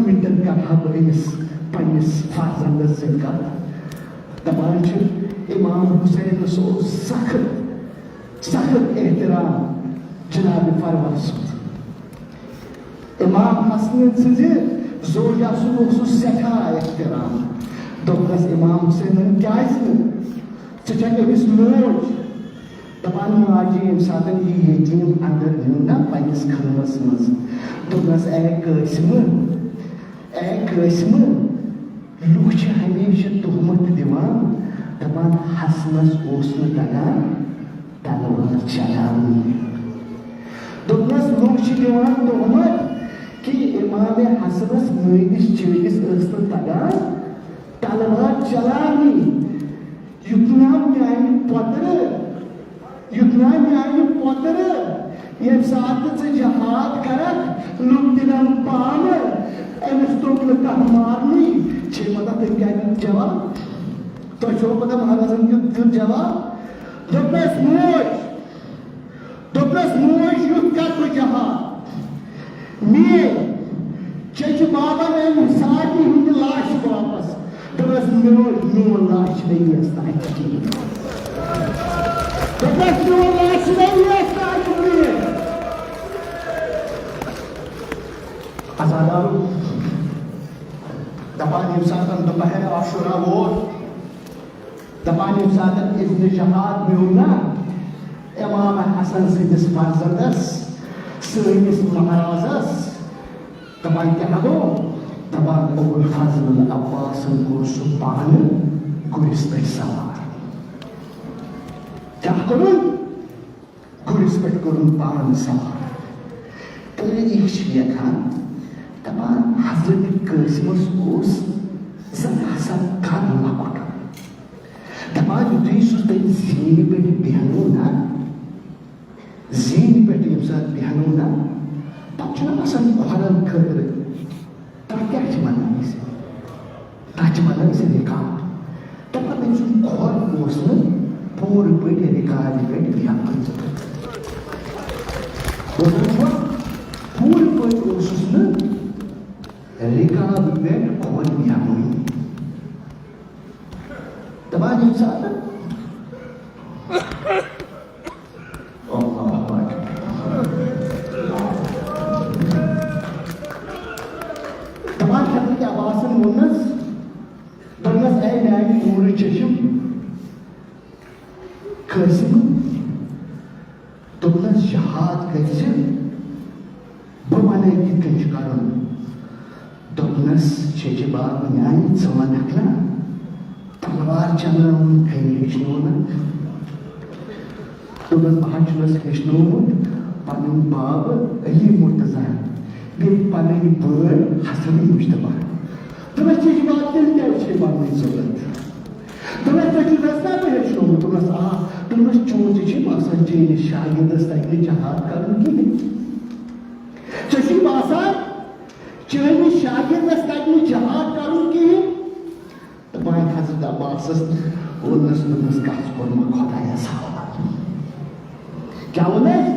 मिनटन कथा बस पन्निस फर्जंदस से दपान इमाम हुसैन सो सख्त सख्त एहतराम जनाब फरवस इमाम हसन सज जोजा सो सठा एहतराम दोपस इमाम हुसैन क्या अमिस मोज दपान माजी यम सात यह यतीम अंदर ना पन्निस खनस मज दोपस ऐ लूख हमेशा तुहमत दिवान दपान हसनस तगान तलवार चलानी दोपस लूख दिवान तुहमत कि इमाम हसनस नईस चीज तगान तलवार चलानी युतना म्यान पोतर ये साथ जहाद करक लुक दिनम पान अमिस तोक मारनी छे पता तुम क्या जवाब तो छो पता महाराजन के जवाब दोपस मोज युद्ध कर जहाद मे चच बाबा ने साथी हुंद लाश वापस दोपस मोन लाश नहीं है दोपस मोन लाश नहीं है आजादारू दपान यम सात दोपहर आशुरा वोट दपान यम सात इज़्न जहाद म्यूना इमाम हसन सदिस फर्जंदस सनिस महाराजस दपान क्या गो दपान अबुल फजल अब्बास को सुपान गुरिस पे सवार क्या करूं गुरिस पे करूं पान सवार तेरे इश्क़ खान दपान हजरत कासिमस जरा कन लकुट दपान युस जीन पे बेहनो ना जीन पे यम सात बेहनो ना पा खोरन खर तथ क्या वन से रिकार्ड दपान खोर पूर पे रिकार्ड पे बेहन पूर पे रिकार्ड पे खोल बेहन दपान यम सात जहाद कर बने कर दोपनस छे बात न्याय वन तलवार चलान हेचन दोपन बहस हेचनोमुत पन बाब अली मुर्तजा बे पन बड़ हसन मुश्तबा दोपस छे बात तेल क्या वन जरूरत दोपस तुम रस्ता पे हेचनोमुत दोपस दोपस चोन बासान चेन शागिर्दस तक जहाद कर बासान चेन शागिर्दस तक जहाद कर दपान हजरत अब्बास कस खुदा क्या वन